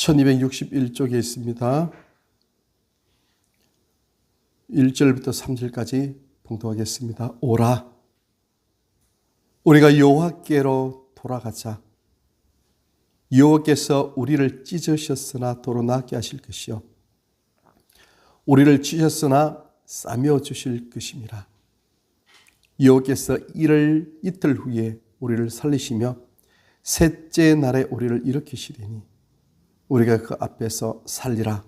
1261쪽에 있습니다. 1절부터 3절까지 봉독하겠습니다. 오라, 우리가 여호와께로 돌아가자. 여호와께서 우리를 찢으셨으나 도로 낫게 하실 것이요 우리를 찢으셨으나 싸매어 주실 것임이라. 여호와께서 이틀 후에 우리를 살리시며 셋째 날에 우리를 일으키시리니 우리가 그 앞에서 살리라.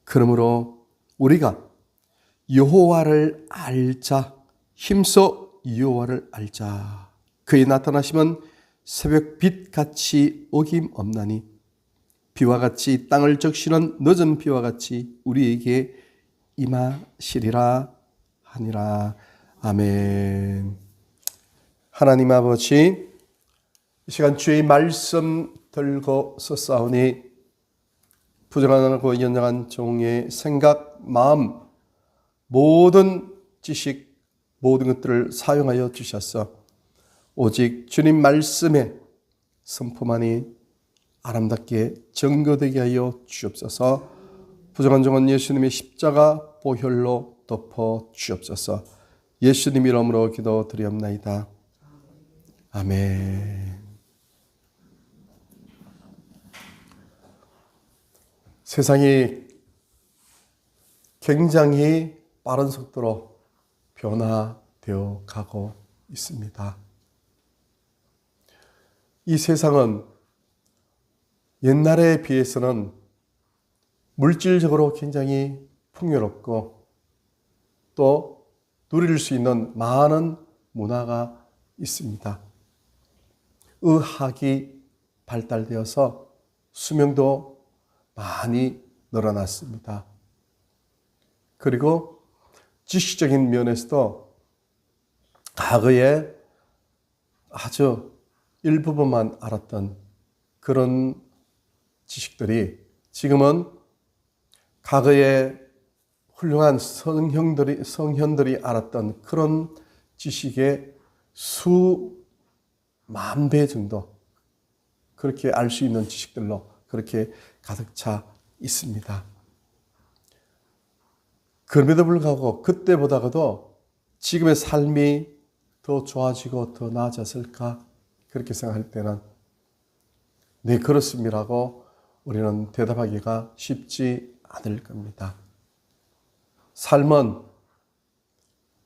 그러므로 우리가 여호와를 알자. 힘써 여호와를 알자. 그의 나타나심은 새벽 빛같이 어김없나니 비와 같이 땅을 적시는 늦은 비와 같이 우리에게 임하시리라 하니라. 아멘. 하나님 아버지, 이 시간 주의 말씀 들고 서싸우니 부정하고 연약한 종의 생각, 마음, 모든 지식, 모든 것들을 사용하여 주셔서 오직 주님 말씀에 선포만이 아름답게 증거되게 하여 주옵소서. 부정한 종은 예수님의 십자가 보혈로 덮어 주옵소서. 예수님 이름으로 기도드리옵나이다. 아멘. 세상이 굉장히 빠른 속도로 변화되어 가고 있습니다. 이 세상은 옛날에 비해서는 물질적으로 굉장히 풍요롭고 또 누릴 수 있는 많은 문화가 있습니다. 의학이 발달되어서 수명도 많이 늘어났습니다. 그리고 지식적인 면에서도 과거에 아주 일부분만 알았던 그런 지식들이 지금은 과거에 훌륭한 성현들이 알았던 그런 지식의 수만 배 정도 그렇게 알 수 있는 지식들로 그렇게 가득 차 있습니다. 그럼에도 불구하고 그때보다도 지금의 삶이 더 좋아지고 더 나아졌을까? 그렇게 생각할 때는 네, 그렇습니다라고 우리는 대답하기가 쉽지 않을 겁니다. 삶은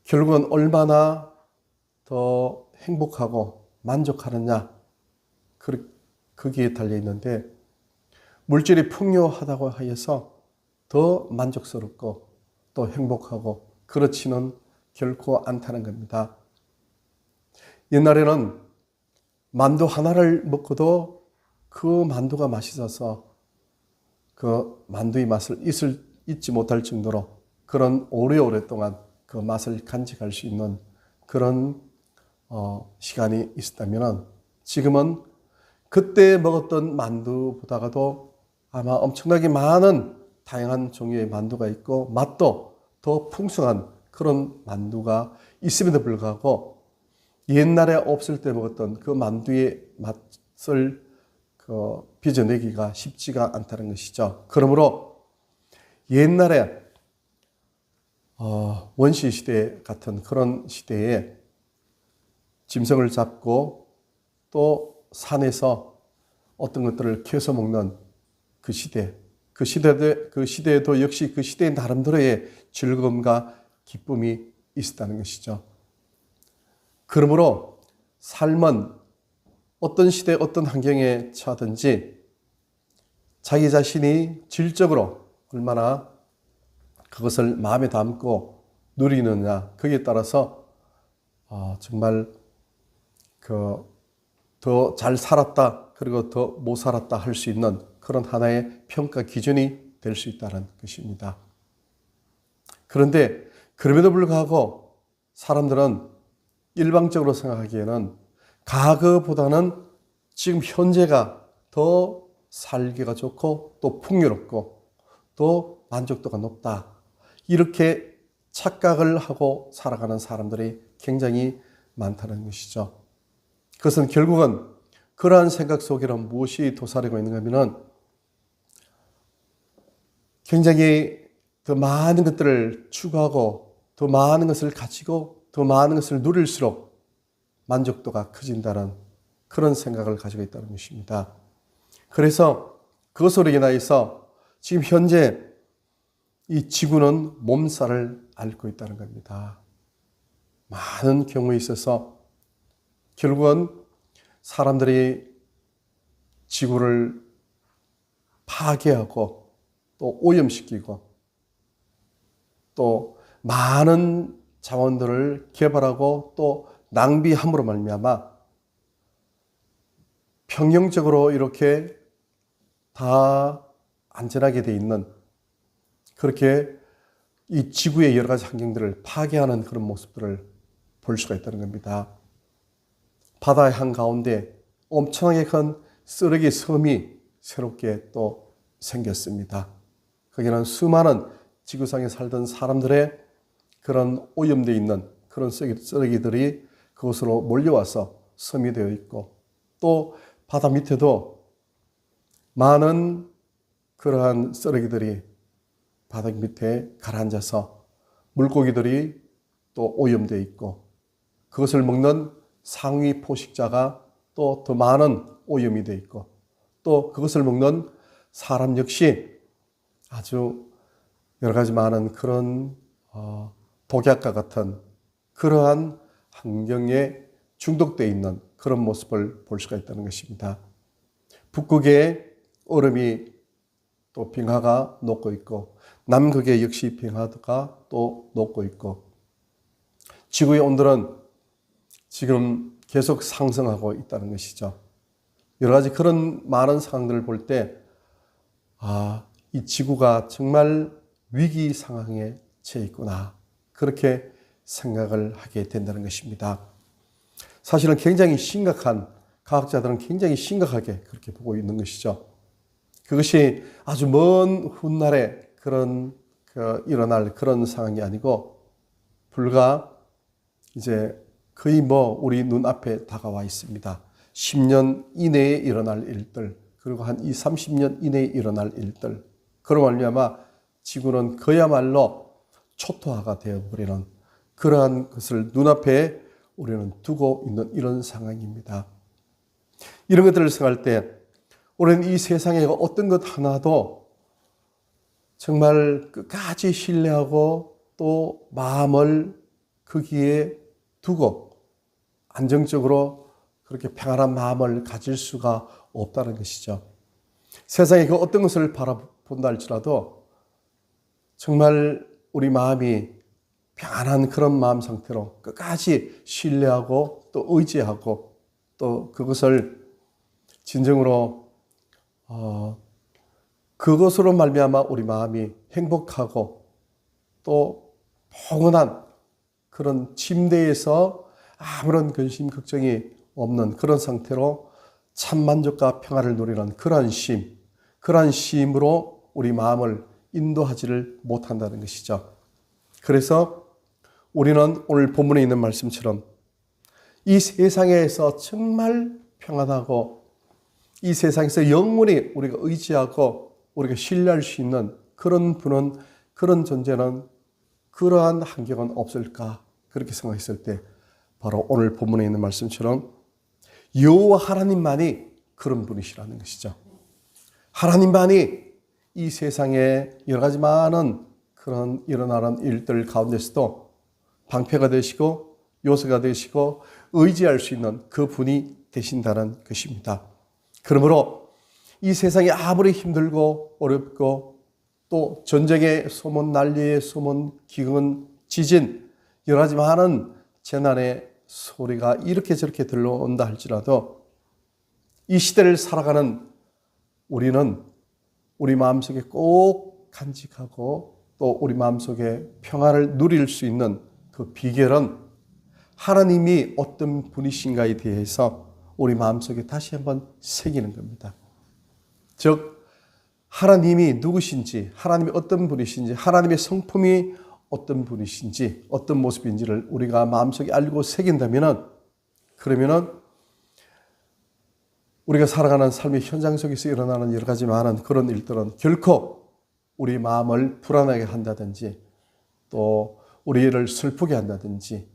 결국은 얼마나 더 행복하고 만족하느냐, 거기에 달려 있는데 물질이 풍요하다고 하여서 더 만족스럽고 또 행복하고 그렇지는 결코 않다는 겁니다. 옛날에는 만두 하나를 먹고도 그 만두가 맛있어서 그 만두의 맛을 잊지 못할 정도로 그런 오래오랫동안 그 맛을 간직할 수 있는 그런 시간이 있었다면 지금은 그때 먹었던 만두보다도 아마 엄청나게 많은 다양한 종류의 만두가 있고 맛도 더 풍성한 그런 만두가 있음에도 불구하고 옛날에 없을 때 먹었던 그 만두의 맛을 빚어내기가 쉽지가 않다는 것이죠. 그러므로 옛날에 원시시대 같은 그런 시대에 짐승을 잡고 또 산에서 어떤 것들을 캐서 먹는 그 시대에도 역시 그 시대의 나름대로의 즐거움과 기쁨이 있었다는 것이죠. 그러므로 삶은 어떤 시대, 어떤 환경에 처하든지 자기 자신이 질적으로 얼마나 그것을 마음에 담고 누리느냐, 거기에 따라서 정말 더 잘 살았다, 그리고 더 못 살았다 할 수 있는 그런 하나의 평가 기준이 될 수 있다는 것입니다. 그런데 그럼에도 불구하고 사람들은 일방적으로 생각하기에는 과거보다는 지금 현재가 더 살기가 좋고 또 풍요롭고 또 만족도가 높다, 이렇게 착각을 하고 살아가는 사람들이 굉장히 많다는 것이죠. 그것은 결국은 그러한 생각 속에는 무엇이 도사리고 있는가 하면 굉장히 더 많은 것들을 추구하고 더 많은 것을 가지고 더 많은 것을 누릴수록 만족도가 커진다는 그런 생각을 가지고 있다는 것입니다. 그래서 그것으로 인하여서 지금 현재 이 지구는 몸살을 앓고 있다는 겁니다. 많은 경우에 있어서 결국은 사람들이 지구를 파괴하고 또 오염시키고 또 많은 자원들을 개발하고 또 낭비함으로 말미암아 평형적으로 이렇게 다 안전하게 돼 있는 그렇게 이 지구의 여러 가지 환경들을 파괴하는 그런 모습들을 볼 수가 있다는 겁니다. 바다의 한가운데 엄청나게 큰 쓰레기 섬이 새롭게 또 생겼습니다. 거기는 수많은 지구상에 살던 사람들의 그런 오염되어 있는 그런 쓰레기들이 그곳으로 몰려와서 섬이 되어 있고 또 바다 밑에도 많은 그러한 쓰레기들이 바닥 밑에 가라앉아서 물고기들이 또 오염되어 있고 그것을 먹는 상위 포식자가 또 더 많은 오염이 되어 있고 또 그것을 먹는 사람 역시 아주 여러 가지 많은 그런 독약과 같은 그러한 환경에 중독되어 있는 그런 모습을 볼 수가 있다는 것입니다. 북극에 얼음이 또 빙하가 녹고 있고 남극에 역시 빙하가 또 녹고 있고 지구의 온도는 지금 계속 상승하고 있다는 것이죠. 여러 가지 그런 많은 상황들을 볼 때 이 지구가 정말 위기 상황에 처해 있구나 그렇게 생각을 하게 된다는 것입니다. 사실은 굉장히 심각한 과학자들은 굉장히 심각하게 그렇게 보고 있는 것이죠. 그것이 아주 먼 훗날에 일어날 그런 상황이 아니고 불과 이제 거의 우리 눈앞에 다가와 있습니다. 10년 이내에 일어날 일들, 그리고 한 20, 30년 이내에 일어날 일들. 그로 말미암아 지구는 그야말로 초토화가 되어버리는 그러한 것을 눈앞에 우리는 두고 있는 이런 상황입니다. 이런 것들을 생각할 때 우리는 이 세상에 어떤 것 하나도 정말 끝까지 신뢰하고 또 마음을 거기에 두고 안정적으로 그렇게 평안한 마음을 가질 수가 없다는 것이죠. 세상에 그 어떤 것을 바라본다 할지라도 정말 우리 마음이 평안한 그런 마음 상태로 끝까지 신뢰하고 또 의지하고 또 그것을 진정으로 그것으로 말미암아 우리 마음이 행복하고 또 평온한 그런 침대에서 아무런 근심 걱정이 없는 그런 상태로 참 만족과 평화를 누리는 그러한 쉼으로 우리 마음을 인도하지를 못한다는 것이죠. 그래서 우리는 오늘 본문에 있는 말씀처럼 이 세상에서 정말 평안하고 이 세상에서 영원히 우리가 의지하고 우리가 신뢰할 수 있는 그런 분은, 그런 존재는, 그러한 환경은 없을까? 그렇게 생각했을 때 바로 오늘 본문에 있는 말씀처럼 여호와 하나님만이 그런 분이시라는 것이죠. 하나님만이 이 세상에 여러 가지 많은 그런 일어나는 일들 가운데서도 방패가 되시고 요새가 되시고 의지할 수 있는 그 분이 되신다는 것입니다. 그러므로 이 세상이 아무리 힘들고 어렵고 또 전쟁의 소문, 난리의 소문, 기근, 지진, 여러 가지 많은 재난의 소리가 이렇게 저렇게 들려온다 할지라도 이 시대를 살아가는 우리는 우리 마음속에 꼭 간직하고 또 우리 마음속에 평화를 누릴 수 있는 그 비결은 하나님이 어떤 분이신가에 대해서 우리 마음속에 다시 한번 새기는 겁니다. 즉 하나님이 누구신지, 하나님이 어떤 분이신지, 하나님의 성품이 어떤 분이신지, 어떤 모습인지를 우리가 마음속에 알고 새긴다면 그러면은 우리가 살아가는 삶의 현장 속에서 일어나는 여러 가지 많은 그런 일들은 결코 우리 마음을 불안하게 한다든지 또 우리를 슬프게 한다든지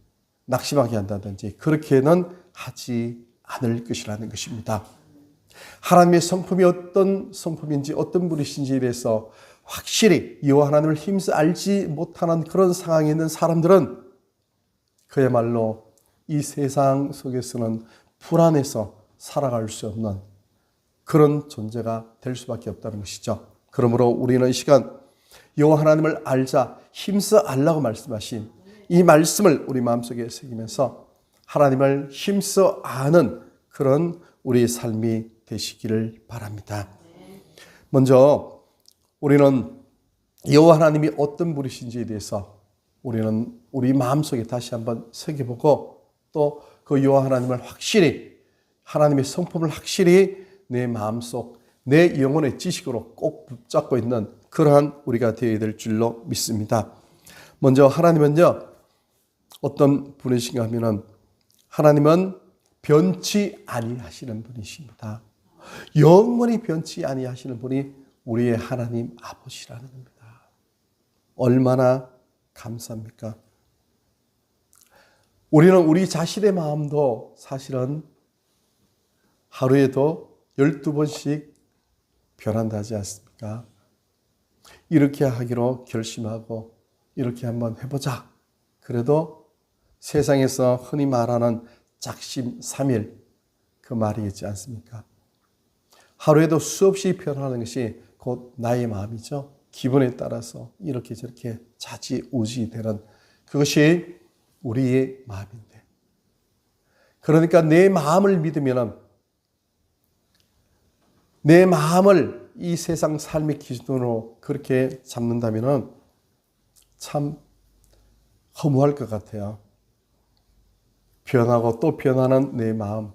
낙심하게 한다든지 그렇게는 하지 않을 것이라는 것입니다. 하나님의 성품이 어떤 성품인지 어떤 분이신지에 대해서 확실히 여호와 하나님을 힘써 알지 못하는 그런 상황에 있는 사람들은 그야말로 이 세상 속에서는 불안해서 살아갈 수 없는 그런 존재가 될 수밖에 없다는 것이죠. 그러므로 우리는 이 시간 여호와 하나님을 알자 힘써 알라고 말씀하신 이 말씀을 우리 마음속에 새기면서 하나님을 힘써 아는 그런 우리의 삶이 되시기를 바랍니다. 먼저 우리는 여호와 하나님이 어떤 분이신지에 대해서 우리는 우리 마음속에 다시 한번 새겨보고 또 그 여호와 하나님을 확실히 하나님의 성품을 확실히 내 마음속 내 영혼의 지식으로 꼭 붙잡고 있는 그러한 우리가 되어야 될 줄로 믿습니다. 먼저 하나님은요 어떤 분이신가 하면은 하나님은 변치 아니하시는 분이십니다. 영원히 변치 아니하시는 분이 우리의 하나님 아버지라는 겁니다. 얼마나 감사합니까? 우리는 우리 자신의 마음도 사실은 하루에도 12번씩 변한다 하지 않습니까? 이렇게 하기로 결심하고 이렇게 한번 해보자. 그래도 세상에서 흔히 말하는 작심삼일 그 말이 있지 않습니까? 하루에도 수없이 변하는 것이 곧 나의 마음이죠. 기분에 따라서 이렇게 저렇게 좌지우지되는 그것이 우리의 마음인데 그러니까 내 마음을 믿으면 내 마음을 이 세상 삶의 기준으로 그렇게 잡는다면 참 허무할 것 같아요. 변하고 또 변하는 내 마음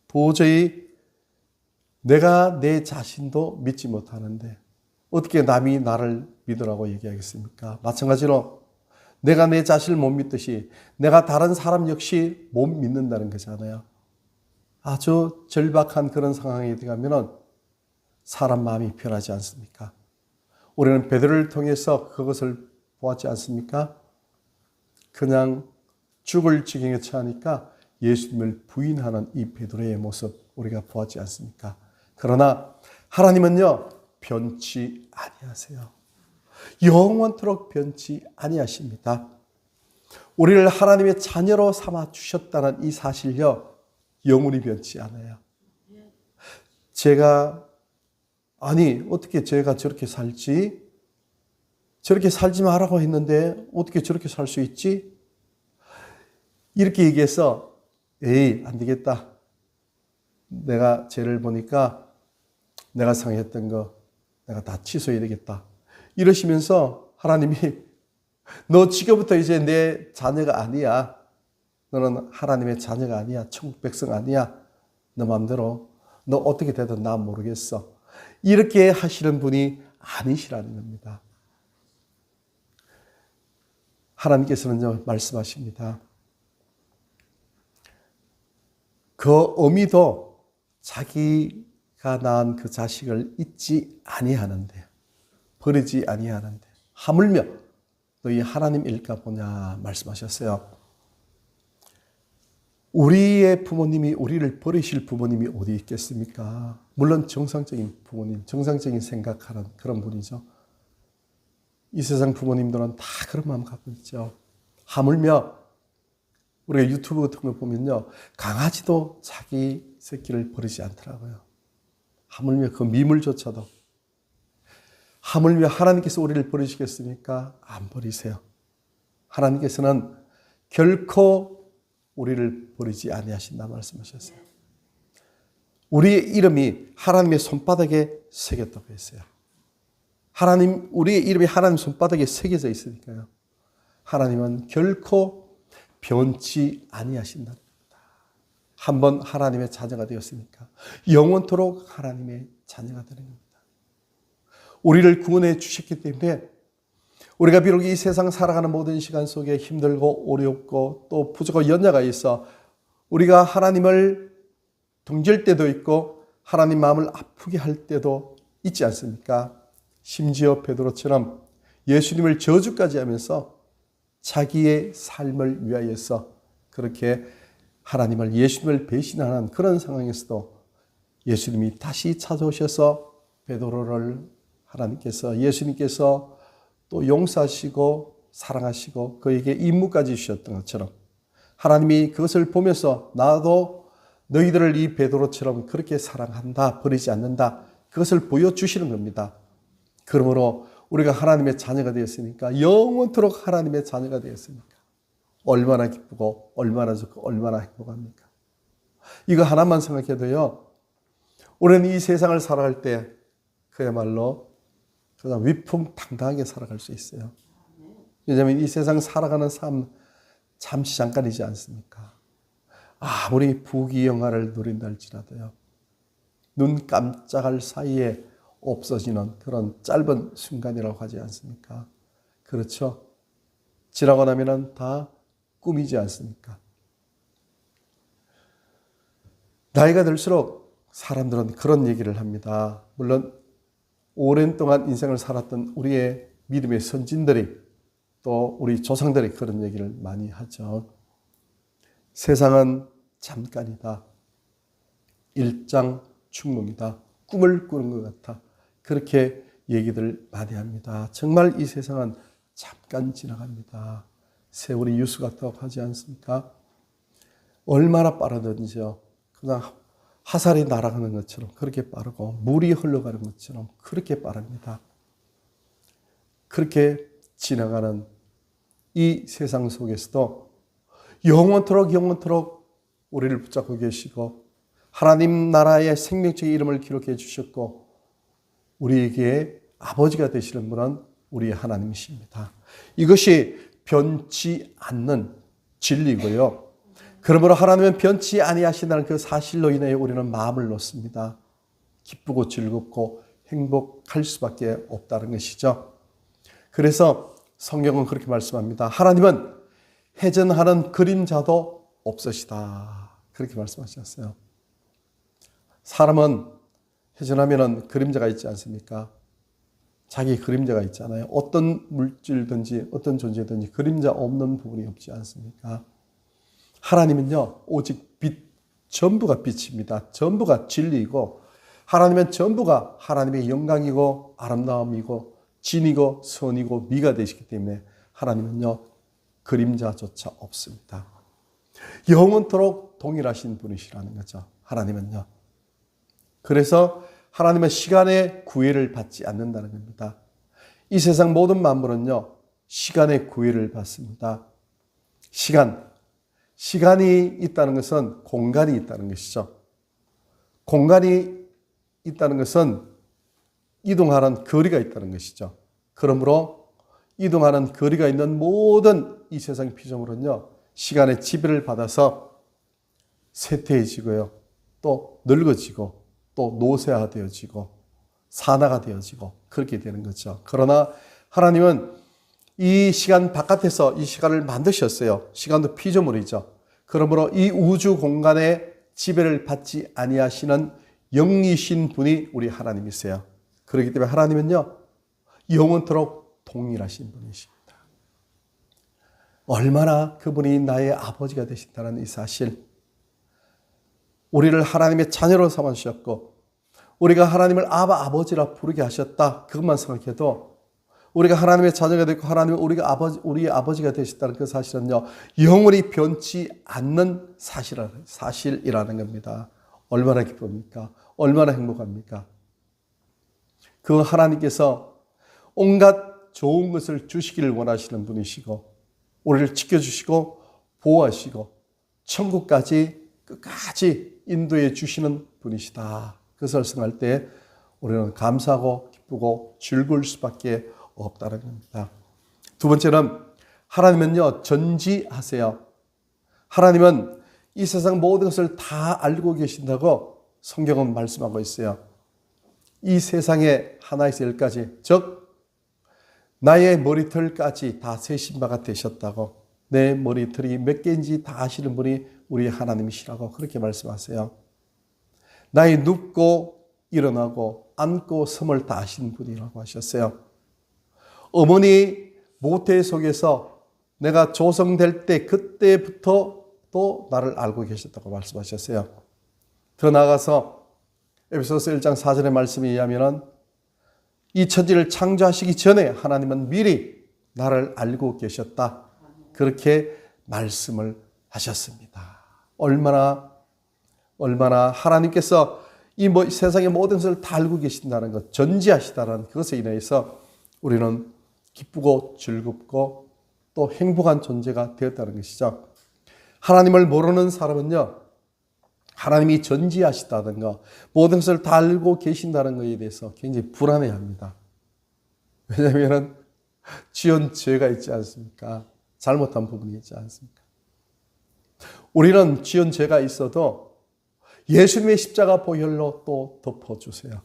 도저히 내가 내 자신도 믿지 못하는데 어떻게 남이 나를 믿으라고 얘기하겠습니까? 마찬가지로 내가 내 자신을 못 믿듯이 내가 다른 사람 역시 못 믿는다는 거잖아요. 아주 절박한 그런 상황에 들어가면 사람 마음이 변하지 않습니까? 우리는 베드로를 통해서 그것을 보았지 않습니까? 그냥 죽을 지경에 처하니까 예수님을 부인하는 이 베드로의 모습 우리가 보았지 않습니까? 그러나 하나님은요 변치 아니하세요. 영원토록 변치 아니하십니다. 우리를 하나님의 자녀로 삼아 주셨다는 이 사실요 영원히 변치 않아요. 어떻게 제가 저렇게 살지? 저렇게 살지 말라고 했는데 어떻게 저렇게 살 수 있지? 이렇게 얘기해서 안 되겠다. 내가 죄를 보니까 내가 상했던 거 내가 다 취소해야 되겠다. 이러시면서 하나님이 너 지금부터 이제 내 자녀가 아니야. 너는 하나님의 자녀가 아니야. 천국 백성 아니야. 너 마음대로 너 어떻게 되든 나 모르겠어. 이렇게 하시는 분이 아니시라는 겁니다. 하나님께서는 말씀하십니다. 그 어미도 자기가 낳은 그 자식을 잊지 아니하는데 버리지 아니하는데 하물며 너희 하나님일까 보냐 말씀하셨어요. 우리의 부모님이 우리를 버리실 부모님이 어디 있겠습니까? 물론 정상적인 부모님, 정상적인 생각하는 그런 분이죠. 이 세상 부모님들은 다 그런 마음 갖고 있죠. 하물며 우리가 유튜브 같은 거 보면요. 강아지도 자기 새끼를 버리지 않더라고요. 하물며 그 미물조차도. 하물며 하나님께서 우리를 버리시겠습니까? 안 버리세요. 하나님께서는 결코 우리를 버리지 아니하신다 말씀하셨어요. 우리의 이름이 하나님의 손바닥에 새겼다고 했어요. 우리의 이름이 하나님 손바닥에 새겨져 있으니까요. 하나님은 결코 변치 아니하신다. 한번 하나님의 자녀가 되었으니까 영원토록 하나님의 자녀가 되는 겁니다. 우리를 구원해 주셨기 때문에 우리가 비록 이 세상 살아가는 모든 시간 속에 힘들고 어렵고 또 부족하고 연약가 있어 우리가 하나님을 등질 때도 있고 하나님 마음을 아프게 할 때도 있지 않습니까? 심지어 베드로처럼 예수님을 저주까지 하면서 자기의 삶을 위하여서 그렇게 예수님을 배신하는 그런 상황에서도 예수님이 다시 찾아오셔서 베드로를 예수님께서 또 용서하시고 사랑하시고 그에게 임무까지 주셨던 것처럼 하나님이 그것을 보면서 나도 너희들을 이 베드로처럼 그렇게 사랑한다, 버리지 않는다, 그것을 보여주시는 겁니다. 그러므로 우리가 하나님의 자녀가 되었으니까, 영원토록 하나님의 자녀가 되었으니까 얼마나 기쁘고 얼마나 좋고 얼마나 행복합니까? 이거 하나만 생각해도요, 우리는 이 세상을 살아갈 때 그야말로 그냥 위풍당당하게 살아갈 수 있어요. 왜냐하면 이 세상 살아가는 삶 잠시 잠깐이지 않습니까? 아무리 부귀영화를 누린다 할지라도요, 눈 깜짝할 사이에 없어지는 그런 짧은 순간이라고 하지 않습니까? 그렇죠? 지나고 나면은 다 꿈이지 않습니까? 나이가 들수록 사람들은 그런 얘기를 합니다. 물론 오랜 동안 인생을 살았던 우리의 믿음의 선진들이 또 우리 조상들이 그런 얘기를 많이 하죠. 세상은 잠깐이다. 일장춘몽이다. 꿈을 꾸는 것 같아. 그렇게 얘기들 많이 합니다. 정말 이 세상은 잠깐 지나갑니다. 세월이 유수 같다고 하지 않습니까? 얼마나 빠르든지요. 그냥 화살이 날아가는 것처럼 그렇게 빠르고 물이 흘러가는 것처럼 그렇게 빠릅니다. 그렇게 지나가는 이 세상 속에서도 영원토록 우리를 붙잡고 계시고 하나님 나라의 생명책의 이름을 기록해 주셨고 우리에게 아버지가 되시는 분은 우리 하나님이십니다. 이것이 변치 않는 진리고요. 그러므로 하나님은 변치 아니하신다는 그 사실로 인하여 우리는 마음을 놓습니다. 기쁘고 즐겁고 행복할 수밖에 없다는 것이죠. 그래서 성경은 그렇게 말씀합니다. 하나님은 해전하는 그림자도 없으시다. 그렇게 말씀하셨어요. 사람은 해전하면 그림자가 있지 않습니까? 자기 그림자가 있잖아요. 어떤 물질든지 어떤 존재든지 그림자 없는 부분이 없지 않습니까? 하나님은요, 오직 빛, 전부가 빛입니다. 전부가 진리이고 하나님은 전부가 하나님의 영광이고 아름다움이고 진이고 선이고 미가 되시기 때문에 하나님은요, 그림자조차 없습니다. 영원토록 동일하신 분이시라는 거죠. 하나님은요. 그래서 하나님은 시간의 구애를 받지 않는다는 겁니다. 이 세상 모든 만물은요, 시간의 구애를 받습니다. 시간이 있다는 것은 공간이 있다는 것이죠. 공간이 있다는 것은 이동하는 거리가 있다는 것이죠. 그러므로 이동하는 거리가 있는 모든 이 세상 피조물은요, 시간의 지배를 받아서 쇠퇴해지고요, 또 늙어지고, 또 노쇠화되어지고, 산화가 되어지고, 그렇게 되는 거죠. 그러나 하나님은 이 시간 바깥에서 이 시간을 만드셨어요. 시간도 피조물이죠. 그러므로 이 우주 공간의 지배를 받지 아니하시는 영이신 분이 우리 하나님이세요. 그렇기 때문에 하나님은요, 영원토록 동일하신 분이십니다. 얼마나 그분이 나의 아버지가 되신다는 이 사실, 우리를 하나님의 자녀로 삼아주셨고 우리가 하나님을 아버지라 부르게 하셨다. 그것만 생각해도 우리가 하나님의 자녀가 되고 하나님은 우리의 아버지가 되셨다는 그 사실은요, 영원히 변치 않는 사실이라는 겁니다. 얼마나 기쁩니까? 얼마나 행복합니까? 그 하나님께서 온갖 좋은 것을 주시기를 원하시는 분이시고 우리를 지켜주시고 보호하시고 천국까지 끝까지 인도해 주시는 분이시다. 그것을 생각할 때 우리는 감사하고 기쁘고 즐거울 수밖에 없다는 겁니다. 두 번째는 하나님은요, 전지하세요. 하나님은 이 세상 모든 것을 다 알고 계신다고 성경은 말씀하고 있어요. 이 세상의 하나에서 열까지, 즉 나의 머리털까지 다 세신 바가 되셨다고, 내 머리털이 몇 개인지 다 아시는 분이 우리 하나님이시라고 그렇게 말씀하세요. 나의 눕고 일어나고 안고 섬을 다하신 분이라고 하셨어요. 어머니 모태 속에서 내가 조성될 때 그때부터 또 나를 알고 계셨다고 말씀하셨어요. 더 나아가서 에베소서 1장 4절의 말씀에 의하면 이 천지를 창조하시기 전에 하나님은 미리 나를 알고 계셨다. 그렇게 말씀을 하셨습니다. 얼마나 하나님께서 이 세상의 모든 것을 다 알고 계신다는 것, 전지하시다는 그것에 인해서 우리는 기쁘고 즐겁고 또 행복한 존재가 되었다는 것이죠. 하나님을 모르는 사람은요, 하나님이 전지하시다든가 모든 것을 다 알고 계신다는 것에 대해서 굉장히 불안해합니다. 왜냐하면 지은 죄가 있지 않습니까? 잘못한 부분이 있지 않습니까? 우리는 지은 죄가 있어도 예수님의 십자가 보혈로 또 덮어주세요.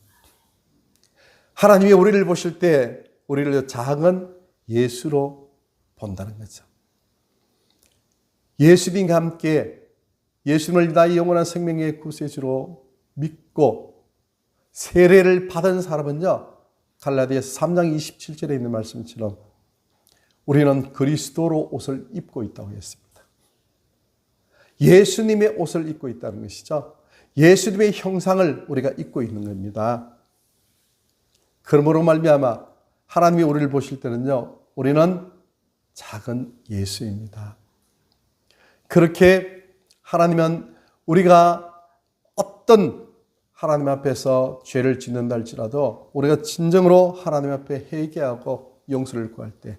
하나님이 우리를 보실 때 우리를 작은 예수로 본다는 거죠. 예수님과 함께 예수님을 나의 영원한 생명의 구세주로 믿고 세례를 받은 사람은요, 갈라디아서 3장 27절에 있는 말씀처럼 우리는 그리스도로 옷을 입고 있다고 했습니다. 예수님의 옷을 입고 있다는 것이죠. 예수님의 형상을 우리가 입고 있는 겁니다. 그러므로 말미암아 하나님이 우리를 보실 때는요, 우리는 작은 예수입니다. 그렇게 하나님은 우리가 어떤 하나님 앞에서 죄를 짓는다 할지라도 우리가 진정으로 하나님 앞에 회개하고 용서를 구할 때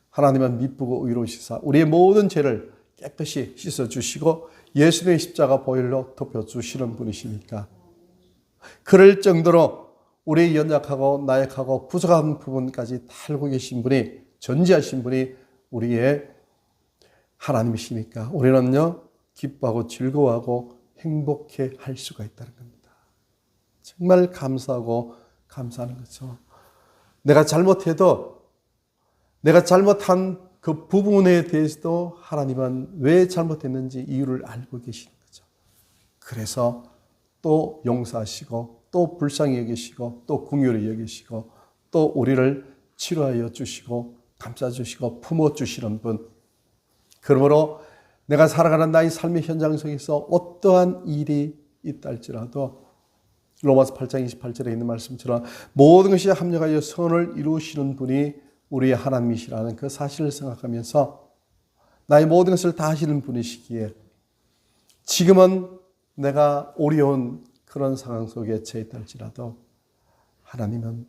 하나님은 미쁘고 의로우시사 우리의 모든 죄를 깨끗이 씻어주시고 예수님의 십자가 보혈로 덮여주시는 분이시니까, 그럴 정도로 우리의 연약하고 나약하고 부족한 부분까지 다 알고 계신 분이, 전지하신 분이 우리의 하나님이시니까 우리는요, 기뻐하고 즐거워하고 행복해 할 수가 있다는 겁니다. 정말 감사하고 감사하는 거죠. 내가 잘못해도 내가 잘못한 그 부분에 대해서도 하나님은 왜 잘못했는지 이유를 알고 계시는 거죠. 그래서 또 용서하시고 또 불쌍히 여기시고 또 긍휼히 여기시고 또 우리를 치료하여 주시고 감싸주시고 품어주시는 분. 그러므로 내가 살아가는 나의 삶의 현장 속에서 어떠한 일이 있다 할지라도 로마서 8장 28절에 있는 말씀처럼 모든 것이 합력하여 선을 이루시는 분이 우리의 하나님이시라는 그 사실을 생각하면서 나의 모든 것을 다 하시는 분이시기에 지금은 내가 어려운 그런 상황 속에 처해 있다 할지라도 하나님은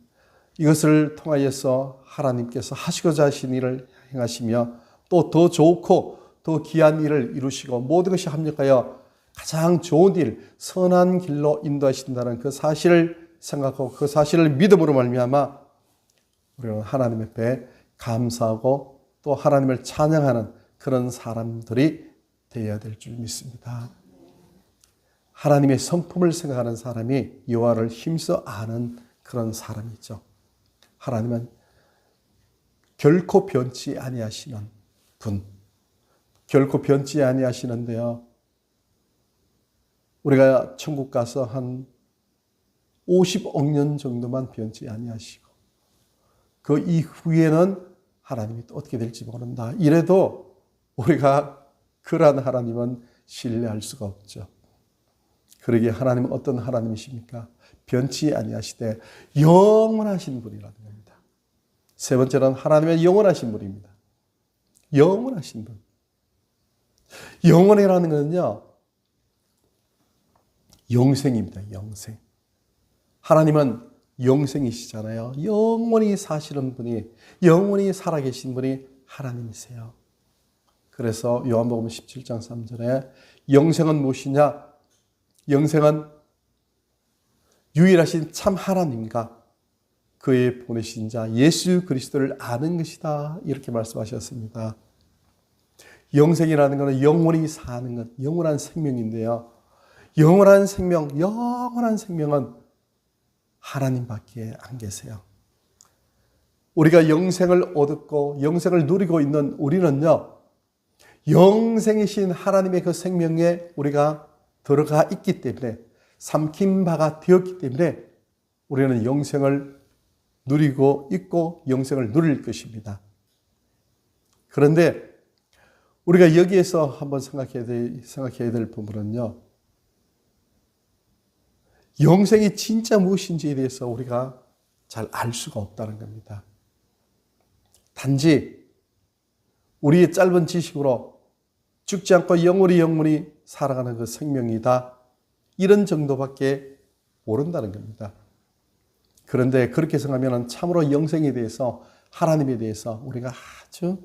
이것을 통하여서 하나님께서 하시고자 하신 일을 행하시며 또 더 좋고 더 귀한 일을 이루시고 모든 것이 합력하여 가장 좋은 일, 선한 길로 인도하신다는 그 사실을 생각하고 그 사실을 믿음으로 말미암아 우리는 하나님 앞에 감사하고 또 하나님을 찬양하는 그런 사람들이 되어야 될 줄 믿습니다. 하나님의 성품을 생각하는 사람이 여호와를 힘써 아는 그런 사람이죠. 하나님은 결코 변치 아니하시는 분, 결코 변치 아니하시는데요. 우리가 천국 가서 한 50억 년 정도만 변치 아니하시고 그 이후에는 하나님이 또 어떻게 될지 모른다. 이래도 우리가 그러한 하나님은 신뢰할 수가 없죠. 그러기에 하나님은 어떤 하나님이십니까? 변치 아니하시되 영원하신 분이라는 겁니다. 세 번째는 하나님의 영원하신 분입니다. 영원하신 분. 영원이라는 것은요, 영생입니다. 영생. 하나님은 영생이시잖아요. 영원히 사시는 분이, 영원히 살아계신 분이 하나님이세요. 그래서 요한복음 17장 3절에 영생은 무엇이냐? 영생은 유일하신 참 하나님과 그의 보내신 자 예수 그리스도를 아는 것이다. 이렇게 말씀하셨습니다. 영생이라는 것은 영원히 사는 것, 영원한 생명인데요. 영원한 생명은 하나님밖에 안 계세요. 우리가 영생을 얻고 영생을 누리고 있는 우리는요, 영생이신 하나님의 그 생명에 우리가 들어가 있기 때문에, 삼킨 바가 되었기 때문에 우리는 영생을 누리고 있고 영생을 누릴 것입니다. 그런데 우리가 여기에서 한번 생각해야 될 부분은요. 영생이 진짜 무엇인지에 대해서 우리가 잘 알 수가 없다는 겁니다. 단지 우리의 짧은 지식으로 죽지 않고 영원히 살아가는 그 생명이다. 이런 정도밖에 모른다는 겁니다. 그런데 그렇게 생각하면 참으로 영생에 대해서 하나님에 대해서 우리가 아주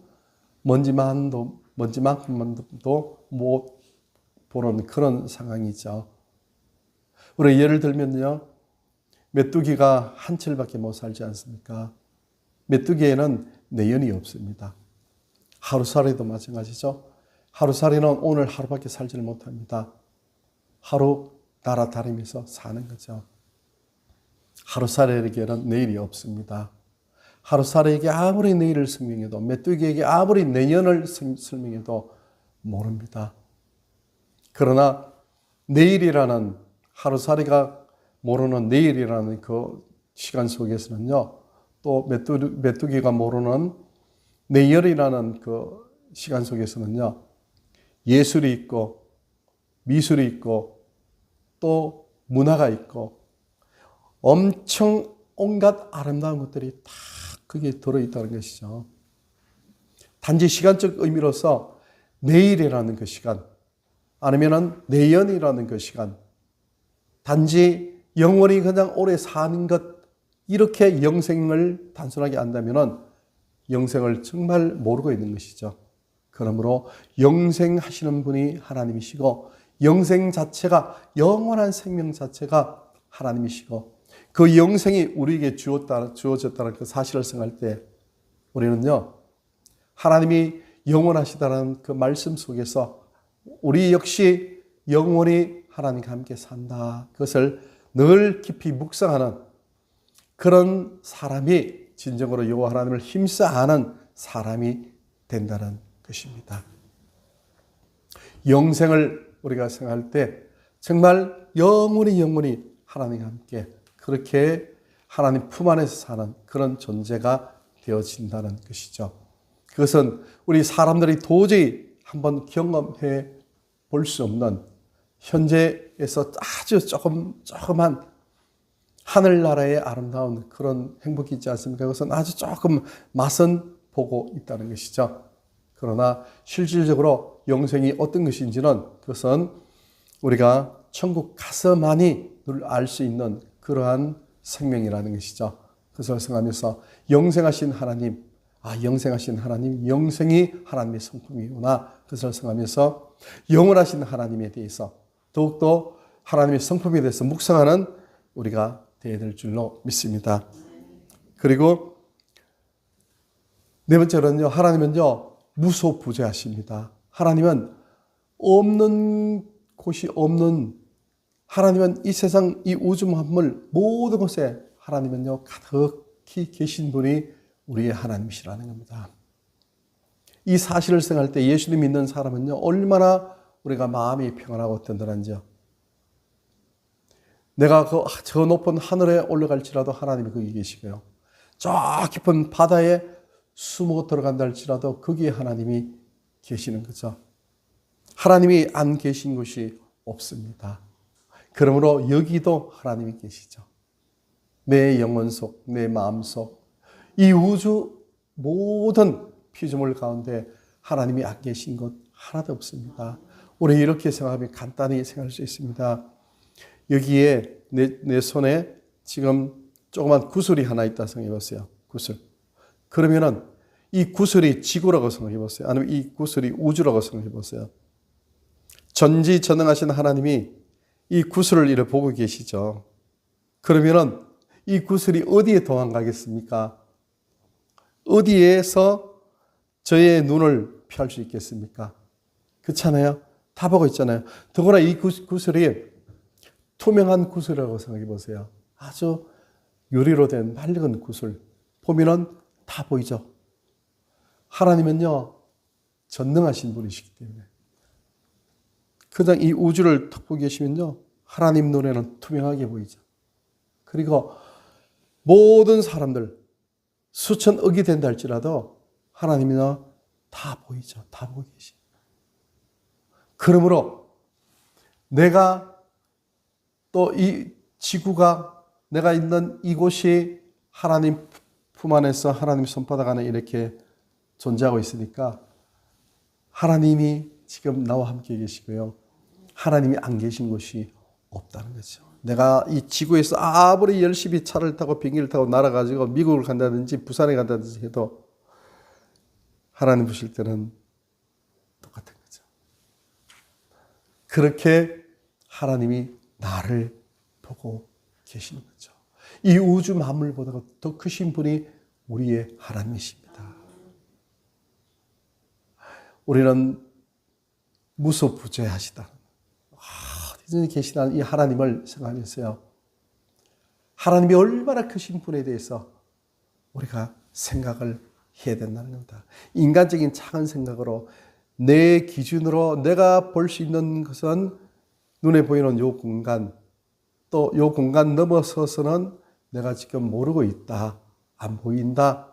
먼지만큼도 못 보는 그런 상황이죠. 우리 예를 들면요. 메뚜기가 한 철밖에 못 살지 않습니까? 메뚜기에는 내연이 없습니다. 하루살이도 마찬가지죠. 하루살이는 오늘 하루밖에 살지를 못합니다. 하루 날아다니면서 사는 거죠. 하루살이에게는 내일이 없습니다. 하루살이에게 아무리 내일을 설명해도 메뚜기에게 아무리 내년을 설명해도 모릅니다. 그러나 내일이라는 하루살이가 모르는 내일이라는 그 시간 속에서는요. 또 메뚜기가 모르는 내일이라는 그 시간 속에서는요. 예술이 있고 미술이 있고 또 문화가 있고 엄청 온갖 아름다운 것들이 다 거기에 들어있다는 것이죠. 단지 시간적 의미로서 내일이라는 그 시간 아니면 내연이라는 그 시간 단지 영원히 그냥 오래 사는 것 이렇게 영생을 단순하게 안다면 영생을 정말 모르고 있는 것이죠. 그러므로 영생하시는 분이 하나님이시고 영생 자체가 영원한 생명 자체가 하나님이시고 그 영생이 우리에게 주어졌다는 그 사실을 생각할 때 우리는요. 하나님이 영원하시다는 그 말씀 속에서 우리 역시 영원히 하나님과 함께 산다. 그것을 늘 깊이 묵상하는 그런 사람이 진정으로 여호와 하나님을 힘써 아는 사람이 된다는 것입니다. 영생을 우리가 생각할 때 정말 영원히 하나님과 함께 그렇게 하나님 품 안에서 사는 그런 존재가 되어진다는 것이죠. 그것은 우리 사람들이 도저히 한번 경험해 볼 수 없는 현재에서 아주 조그만 하늘나라의 아름다운 그런 행복이 있지 않습니까? 그것은 아주 조금 맛은 보고 있다는 것이죠. 그러나 실질적으로 영생이 어떤 것인지는 그것은 우리가 천국 가서만이 알 수 있는 그러한 생명이라는 것이죠. 그것을 생각하면서 영생하신 하나님, 영생하신 하나님, 영생이 하나님의 성품이구나. 그것을 생각하면서 영원하신 하나님에 대해서 더욱더 하나님의 성품에 대해서 묵상하는 우리가 되어야 될 줄로 믿습니다. 그리고 네 번째로는요. 하나님은요. 무소부재하십니다. 하나님은 없는 곳이 없는 하나님은 이 세상 이 우주 만물 모든 곳에 하나님은요. 가득히 계신 분이 우리의 하나님이시라는 겁니다. 이 사실을 생각할 때 예수님 믿는 사람은요. 얼마나 우리가 마음이 평안하고 든든한지요. 내가 저 높은 하늘에 올라갈지라도 하나님이 거기 계시고요. 저 깊은 바다에 숨어 들어간다 할지라도 거기에 하나님이 계시는 거죠. 하나님이 안 계신 곳이 없습니다. 그러므로 여기도 하나님이 계시죠. 내 영혼 속, 내 마음 속, 이 우주 모든 피조물 가운데 하나님이 안 계신 곳 하나도 없습니다. 우리 이렇게 생각하면 간단히 생각할 수 있습니다. 여기에 내 손에 지금 조그만 구슬이 하나 있다 생각해 보세요. 구슬. 그러면은 이 구슬이 지구라고 생각해 보세요. 아니면 이 구슬이 우주라고 생각해 보세요. 전지전능하신 하나님이 이 구슬을 이렇게 보고 계시죠. 그러면은 이 구슬이 어디에 도망가겠습니까? 어디에서 저의 눈을 피할 수 있겠습니까? 그렇잖아요. 다 보고 있잖아요. 더구나 이 구슬이 투명한 구슬이라고 생각해 보세요. 아주 유리로 된 맑은 구슬. 보면은 다 보이죠. 하나님은요, 전능하신 분이시기 때문에. 그냥 이 우주를 탁 보고 계시면요, 하나님 눈에는 투명하게 보이죠. 그리고 모든 사람들 수천억이 된다 할지라도 하나님이나 다 보이죠. 다 보고 계시. 그러므로 내가 또 이 지구가 내가 있는 이곳이 하나님 품 안에서 하나님 손바닥 안에 이렇게 존재하고 있으니까 하나님이 지금 나와 함께 계시고요. 하나님이 안 계신 곳이 없다는 거죠. 내가 이 지구에서 아무리 열심히 차를 타고 비행기를 타고 날아가지고 미국을 간다든지 부산에 간다든지 해도 하나님 보실 때는 똑같은 거죠. 그렇게 하나님이 나를 보고 계시는 거죠. 이 우주 만물보다 더 크신 분이 우리의 하나님이십니다. 우리는 무소부재하시다. 어디든지 계시다는 이 하나님을 생각하면서요. 하나님이 얼마나 크신 분에 대해서 우리가 생각을 해야 된다는 겁니다. 인간적인 작은 생각으로 내 기준으로 내가 볼 수 있는 것은 눈에 보이는 요 공간, 또 요 공간 넘어서서는 내가 지금 모르고 있다, 안 보인다,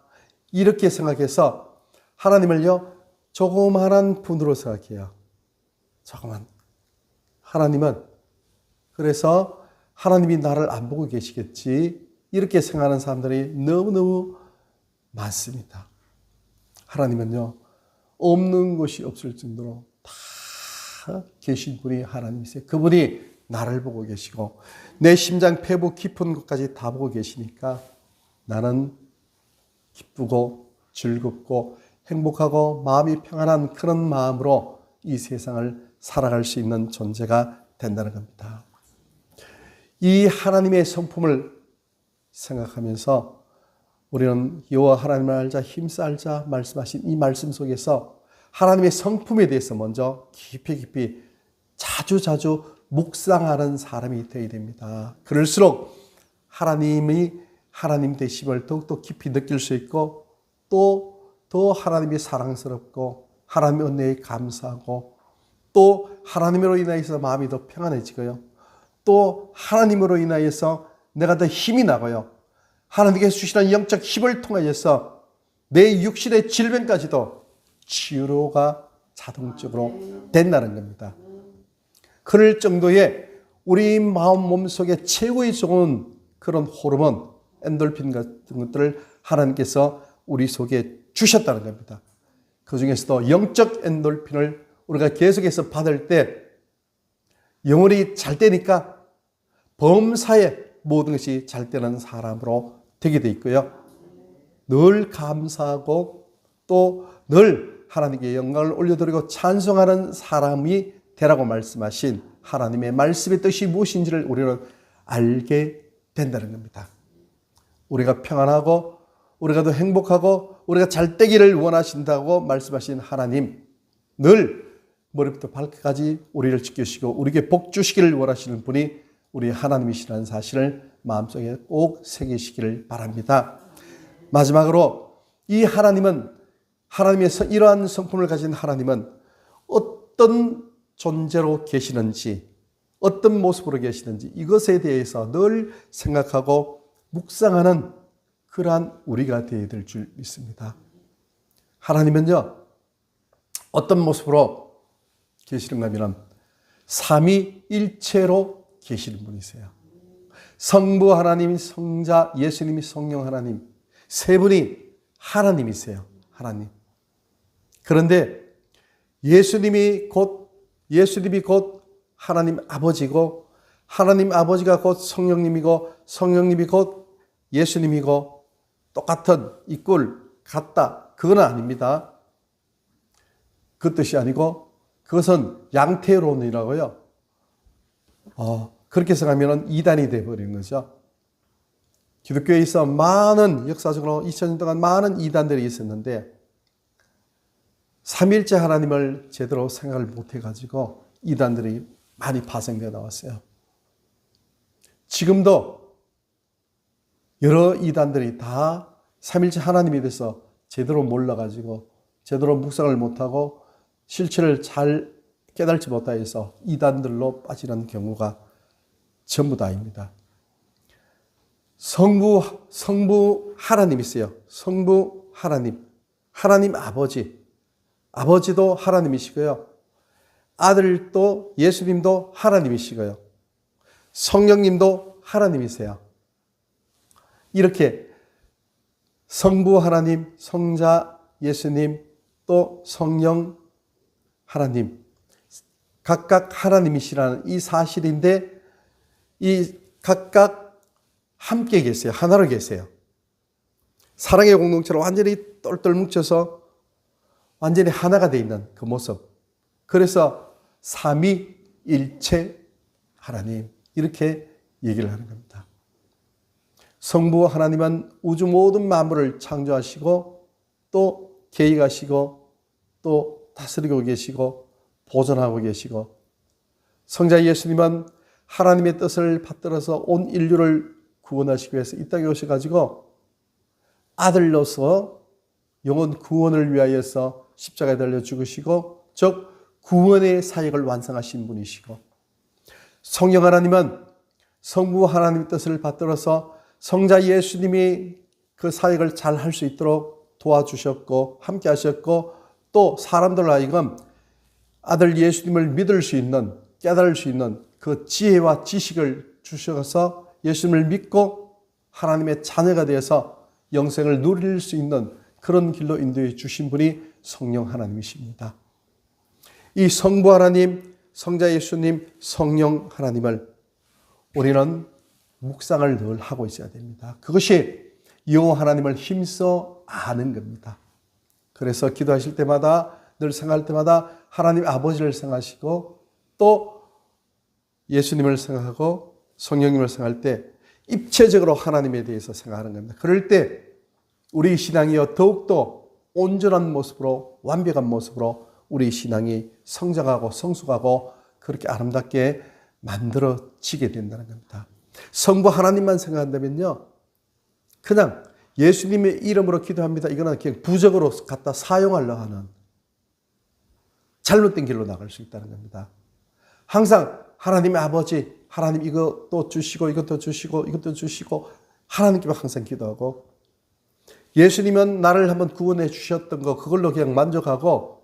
이렇게 생각해서 하나님을요 조그만한 분으로 생각해요. 조그만. 하나님은 그래서 하나님이 나를 안 보고 계시겠지 이렇게 생각하는 사람들이 너무너무 많습니다. 하나님은요 없는 것이 없을 정도로 다 계신 분이 하나님이세요. 그분이 나를 보고 계시고 내 심장 폐부 깊은 곳까지 다 보고 계시니까 나는 기쁘고 즐겁고 행복하고 마음이 평안한 그런 마음으로 이 세상을 살아갈 수 있는 존재가 된다는 겁니다. 이 하나님의 성품을 생각하면서 우리는 여호와 하나님을 알자 힘써 알자 말씀하신 이 말씀 속에서 하나님의 성품에 대해서 먼저 깊이 자주 묵상하는 사람이 되어야 됩니다. 그럴수록 하나님이 하나님 되심을 더욱더 깊이 느낄 수 있고 또 더 하나님이 사랑스럽고 하나님의 은혜에 감사하고 또 하나님으로 인하여서 마음이 더 평안해지고요. 또 하나님으로 인하여서 내가 더 힘이 나고요. 하나님께서 주시는 영적 힘을 통하여서 내 육신의 질병까지도 치유가 자동적으로 된다는 겁니다. 그럴 정도의 우리 마음 몸속에 최고의 좋은 그런 호르몬, 엔돌핀 같은 것들을 하나님께서 우리 속에 주셨다는 겁니다. 그 중에서도 영적 엔돌핀을 우리가 계속해서 받을 때 영혼이 잘 되니까 범사에 모든 것이 잘 되는 사람으로 되게 돼 있고요. 늘 감사하고 또 늘 하나님께 영광을 올려드리고 찬송하는 사람이 되라고 말씀하신 하나님의 말씀의 뜻이 무엇인지를 우리는 알게 된다는 겁니다. 우리가 평안하고 우리가 더 행복하고 우리가 잘 되기를 원하신다고 말씀하신 하나님, 늘 머리부터 발끝까지 우리를 지키시고 우리에게 복 주시기를 원하시는 분이 우리 하나님이시라는 사실을 마음속에 꼭 새기시기를 바랍니다. 마지막으로 이 하나님은 하나님의 이러한 성품을 가진 하나님은 어떤 존재로 계시는지 어떤 모습으로 계시는지 이것에 대해서 늘 생각하고 묵상하는 그러한 우리가 되어야 될 줄 믿습니다. 하나님은요 어떤 모습으로 계시는가 하면 삼위일체로 계시는 분이세요. 성부 하나님, 성자 예수님이 성령 하나님 세 분이 하나님이세요. 하나님. 그런데 예수님이 곧 하나님 아버지고 하나님 아버지가 곧 성령님이고 성령님이 곧 예수님이고 똑같은 이꼴 같다. 그건 아닙니다. 그 뜻이 아니고 그것은 양태론이라고요. 그렇게 생각하면 이단이 되어버리는 거죠. 기독교에 있어 많은 역사적으로 2000년 동안 많은 이단들이 있었는데 삼일째 하나님을 제대로 생각을 못해가지고 이단들이 많이 파생되어 나왔어요. 지금도 여러 이단들이 다 삼일째 하나님에 대해서 제대로 몰라가지고 제대로 묵상을 못하고 실체를 잘 깨달지 못하여서 이단들로 빠지는 경우가 전부 다입니다. 성부 하나님이세요. 성부 하나님. 하나님 아버지. 아버지도 하나님이시고요. 아들도 예수님도 하나님이시고요. 성령님도 하나님이세요. 이렇게 성부 하나님, 성자 예수님, 또 성령 하나님, 각각 하나님이시라는 이 사실인데, 이 각각 함께 계세요. 하나로 계세요. 사랑의 공동체로 완전히 똘똘 뭉쳐서 완전히 하나가 되어 있는 그 모습. 그래서 삼위일체 하나님, 이렇게 얘기를 하는 겁니다. 성부 하나님은 우주 모든 만물을 창조하시고 또 계획하시고 또 다스리고 계시고 보존하고 계시고, 성자 예수님은 하나님의 뜻을 받들어서 온 인류를 구원하시기 위해서 이 땅에 오셔가지고 아들로서 영혼 구원을 위하여서 십자가에 달려 죽으시고, 즉 구원의 사역을 완성하신 분이시고, 성령 하나님은 성부 하나님의 뜻을 받들어서 성자 예수님이 그 사역을 잘 할 수 있도록 도와주셨고 함께 하셨고, 또 사람들 하여금 아들 예수님을 믿을 수 있는, 깨달을 수 있는 그 지혜와 지식을 주셔서 예수님을 믿고 하나님의 자녀가 되어서 영생을 누릴 수 있는 그런 길로 인도해 주신 분이 성령 하나님이십니다. 이 성부 하나님, 성자 예수님, 성령 하나님을 우리는 묵상을 늘 하고 있어야 됩니다. 그것이 여호와 하나님을 힘써 아는 겁니다. 그래서 기도하실 때마다, 늘 생각할 때마다 하나님 아버지를 생각하시고 또 예수님을 생각하고 성령님을 생각할 때 입체적으로 하나님에 대해서 생각하는 겁니다. 그럴 때 우리 신앙이요 더욱더 온전한 모습으로, 완벽한 모습으로 우리 신앙이 성장하고 성숙하고 그렇게 아름답게 만들어지게 된다는 겁니다. 성부 하나님만 생각한다면요, 그냥 예수님의 이름으로 기도합니다, 이거는 그냥 부적으로 갖다 사용하려고 하는 잘못된 길로 나갈 수 있다는 겁니다. 항상 하나님의 아버지, 하나님 이것도 주시고 이것도 주시고 이것도 주시고 하나님께만 항상 기도하고, 예수님은 나를 한번 구원해 주셨던 거 그걸로 그냥 만족하고,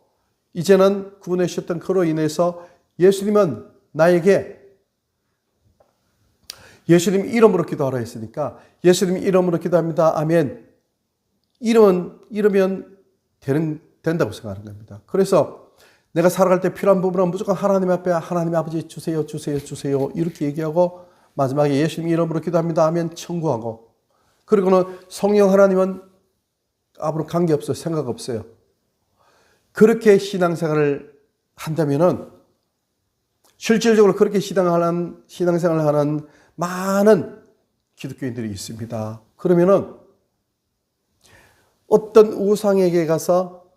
이제는 구원해 주셨던 그로 인해서 예수님은 나에게 예수님 이름으로 기도하라 했으니까 예수님 이름으로 기도합니다. 아멘. 이러면 된다고 생각하는 겁니다. 그래서 내가 살아갈 때 필요한 부분은 무조건 하나님 앞에 하나님 아버지 주세요, 주세요, 주세요 이렇게 얘기하고, 마지막에 예수님 이름으로 기도합니다. 아멘 청구하고, 그리고는 성령 하나님은 아무런 관계없어요. 생각 없어요. 그렇게 신앙생활을 한다면은, 실질적으로 그렇게 신앙생활을 하는 많은 기독교인들이 있습니다. 그러면은 어떤 우상에게 가서,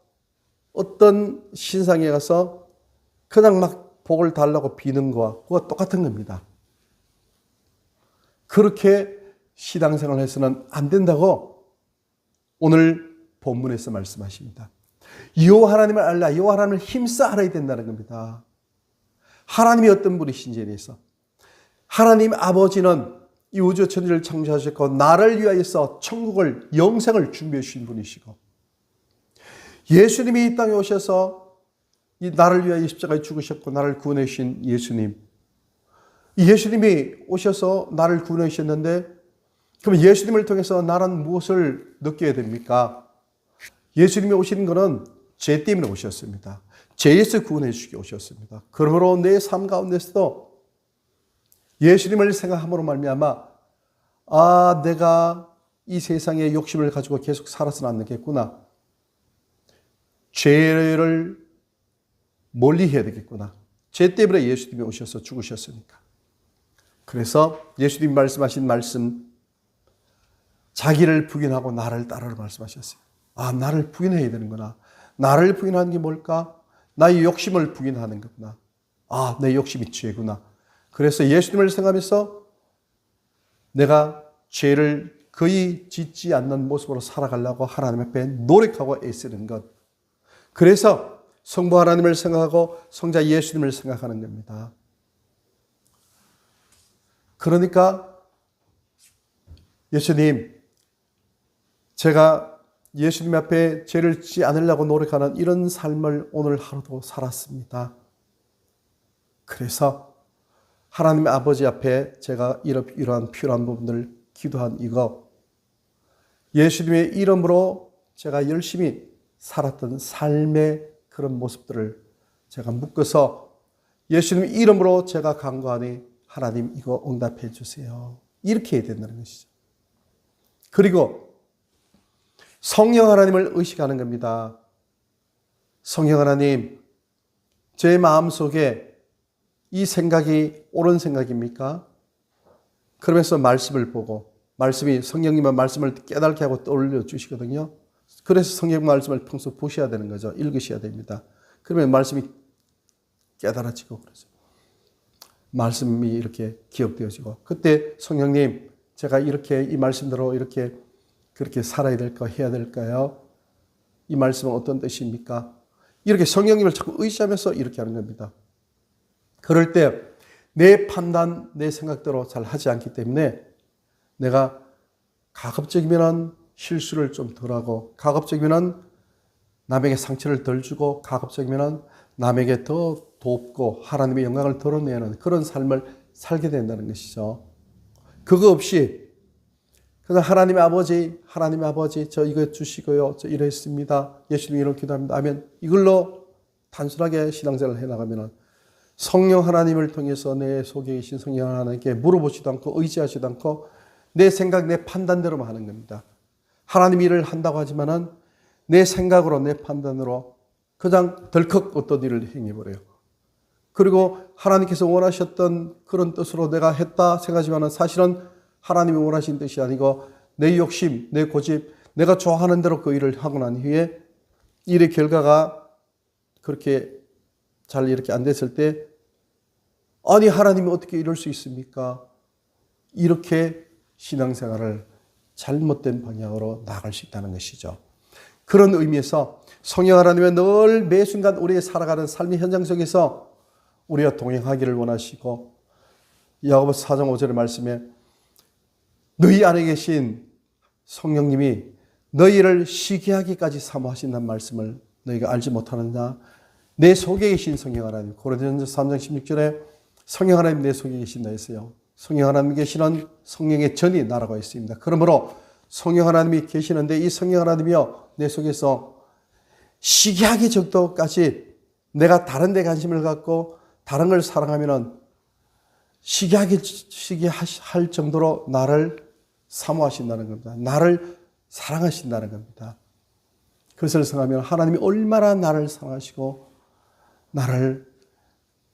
어떤 신상에 가서 그냥 막 복을 달라고 비는 거와 그거 똑같은 겁니다. 그렇게 신앙생활을 해서는 안 된다고 오늘 본문에서 말씀하십니다. 여호와 하나님을 알라, 여호와 하나님을 힘써 알아야 된다는 겁니다. 하나님이 어떤 분이신지에 대해서. 하나님 아버지는 이 우주 천지를 창조하셨고 나를 위하여서 천국을, 영생을 준비해 주신 분이시고, 예수님이 이 땅에 오셔서 이 나를 위하여 십자가에 죽으셨고 나를 구원해 주신 예수님, 이 예수님이 오셔서 나를 구원해 주셨는데, 그럼 예수님을 통해서 나는 무엇을 느껴야 됩니까? 예수님이 오시는 것은 죄 때문에 오셨습니다. 죄에서 구원해 주시기 오셨습니다. 그러므로 내 삶 가운데서도 예수님을 생각함으로 말미암아, 아, 내가 이 세상의 욕심을 가지고 계속 살아서는 안 되겠구나. 죄를 멀리해야 되겠구나. 죄 때문에 예수님이 오셔서 죽으셨으니까. 그래서 예수님이 말씀하신 말씀, 자기를 부인하고 나를 따르라 말씀하셨어요. 아, 나를 부인해야 되는구나. 나를 부인하는 게 뭘까? 나의 욕심을 부인하는 거구나. 아, 내 욕심이 죄구나. 그래서 예수님을 생각하면서 내가 죄를 거의 짓지 않는 모습으로 살아가려고 하나님 앞에 노력하고 애쓰는 것. 그래서 성부 하나님을 생각하고 성자 예수님을 생각하는 겁니다. 그러니까 예수님, 제가 예수님 앞에 죄를 짓지 않으려고 노력하는 이런 삶을 오늘 하루도 살았습니다. 그래서 하나님의 아버지 앞에 제가 이러한 필요한 부분들 기도한 이거, 예수님의 이름으로 제가 열심히 살았던 삶의 그런 모습들을 제가 묶어서 예수님 이름으로 제가 간구하니 하나님 이거 응답해 주세요. 이렇게 해야 된다는 것이죠. 그리고 성령 하나님을 의식하는 겁니다. 성령 하나님, 제 마음속에 이 생각이 옳은 생각입니까? 그러면서 말씀을 보고, 말씀이 성령님의 말씀을 깨닫게 하고 떠올려 주시거든요. 그래서 성경 말씀을 평소 보셔야 되는 거죠. 읽으셔야 됩니다. 그러면 말씀이 깨달아지고 그러죠. 말씀이 이렇게 기억되어지고, 그때 성령님, 제가 이렇게 이 말씀대로 이렇게 그렇게 살아야 될까, 해야 될까요? 이 말씀은 어떤 뜻입니까? 이렇게 성령님을 자꾸 의지하면서 이렇게 하는 겁니다. 그럴 때 내 판단, 내 생각대로 잘 하지 않기 때문에 내가 가급적이면 실수를 좀 덜하고, 가급적이면 남에게 상처를 덜 주고, 가급적이면 남에게 더 돕고 하나님의 영광을 드러내는 그런 삶을 살게 된다는 것이죠. 그거 없이 그냥 하나님의 아버지 저 이거 주시고요, 저 이랬습니다, 예수님 이런 기도합니다 하면 이걸로 단순하게 신앙생활을 해나가면 성령 하나님을 통해서 내 속에 계신 성령 하나님께 물어보지도 않고 의지하지도 않고 내 생각, 내 판단대로만 하는 겁니다. 하나님 일을 한다고 하지만은 내 생각으로, 내 판단으로 그냥 덜컥 어떤 일을 행해버려요. 그리고 하나님께서 원하셨던 그런 뜻으로 내가 했다 생각하지만은 사실은 하나님이 원하신 뜻이 아니고 내 욕심, 내 고집, 내가 좋아하는 대로 그 일을 하고 난 후에 일의 결과가 그렇게 잘 이렇게 안 됐을 때, 아니 하나님이 어떻게 이럴 수 있습니까? 이렇게 신앙생활을 잘못된 방향으로 나아갈 수 있다는 것이죠. 그런 의미에서 성령 하나님은 늘 매 순간 우리의 살아가는 삶의 현장 속에서 우리와 동행하기를 원하시고, 야고보서 4장 5절의 말씀에 너희 안에 계신 성령님이 너희를 시기하기까지 사모하신다는 말씀을 너희가 알지 못하느냐? 내 속에 계신 성령 하나님, 고린도전서 3장 16절에 성령 하나님 내 속에 계신다 했어요. 성령 하나님 계시는 성령의 전이 나라가 있습니다. 그러므로 성령 하나님이 계시는데 이 성령 하나님이요 내 속에서 시기하기 정도까지 내가 다른 데 관심을 갖고 다른 걸 사랑하면은 시기할 정도로 나를 사모하신다는 겁니다. 나를 사랑하신다는 겁니다. 그것을 생각하면 하나님이 얼마나 나를 사랑하시고 나를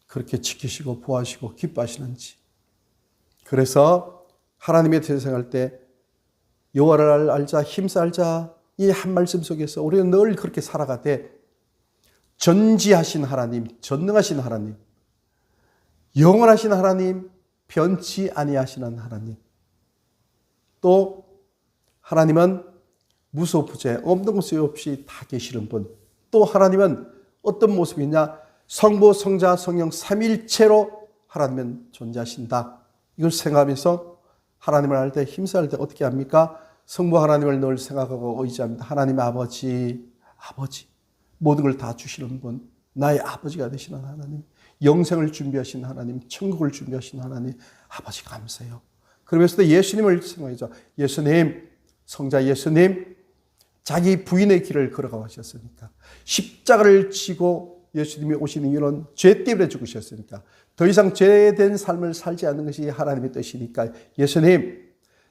그렇게 지키시고 보호하시고 기뻐하시는지. 그래서 하나님의 뜻을 생각할 때 여호와를 알자, 힘써 알자, 이 한 말씀 속에서 우리는 늘 그렇게 살아가되 전지하신 하나님, 전능하신 하나님, 영원하신 하나님, 변치 아니하시는 하나님, 또 하나님은 무소부재, 없는 것이 없이 다 계시는 분, 또 하나님은 어떤 모습이냐? 성부, 성자, 성령 삼일체로 하나님은 존재하신다. 이걸 생각하면서 하나님을 알 때, 힘써 할 때 어떻게 합니까? 성부 하나님을 늘 생각하고 의지합니다. 하나님의 아버지, 모든 걸 다 주시는 분, 나의 아버지가 되시는 하나님, 영생을 준비하신 하나님, 천국을 준비하신 하나님, 아버지 감사해요. 그러면서도 예수님을 생각하죠. 예수님, 성자 예수님, 자기 부인의 길을 걸어가 하셨으니까, 십자가를 지고 예수님이 오시는 이유는 죄 때문에 죽으셨으니까, 더 이상 죄된 삶을 살지 않는 것이 하나님의 뜻이니까, 예수님,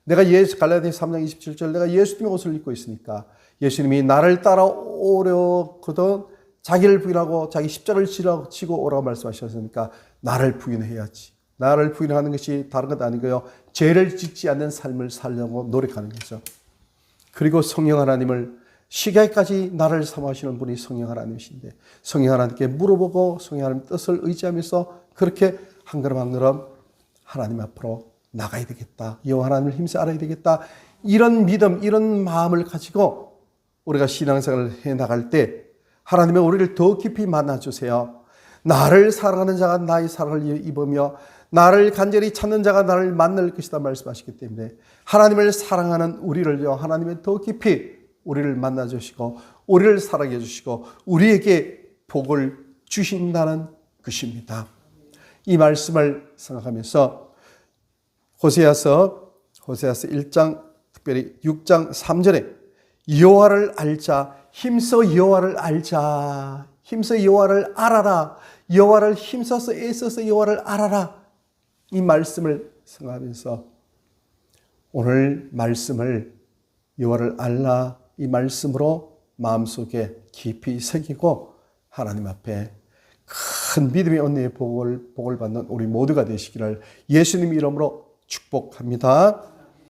내가 갈라디아서 3장 27절 내가 예수님의 옷을 입고 있으니까 예수님이 나를 따라오려거든 자기를 부인하고 자기 십자가를 지고 오라고 말씀하셨으니까 나를 부인해야지. 나를 부인하는 것이 다른 것 아니고요, 죄를 짓지 않는 삶을 살려고 노력하는 거죠. 그리고 성령 하나님을 시계까지 나를 사모하시는 분이 성령 하나님이신데, 성령 하나님께 물어보고 성령 하나님 뜻을 의지하면서 그렇게 한 걸음 한 걸음 하나님 앞으로 나가야 되겠다, 여호와 하나님을 힘써 알아야 되겠다, 이런 믿음, 이런 마음을 가지고 우리가 신앙생활을 해나갈 때 하나님은 우리를 더 깊이 만나주세요. 나를 사랑하는 자가 나의 사랑을 입으며 나를 간절히 찾는 자가 나를 만날 것이다 말씀하시기 때문에 하나님을 사랑하는 우리를요, 하나님의 더 깊이 우리를 만나 주시고 우리를 사랑해 주시고 우리에게 복을 주신다는 것입니다. 이 말씀을 생각하면서 호세아서 1장 특별히 6장 3절에 여호와를 알자, 힘써 여호와를 알자, 힘써 여호와를 알아라, 여호와를 힘써서 애써서 여호와를 알아라, 이 말씀을 생각하면서 오늘 말씀을 여호와를 알라, 이 말씀으로 마음속에 깊이 새기고 하나님 앞에 큰 믿음의 언니의 복을 받는 우리 모두가 되시기를 예수님 이름으로 축복합니다.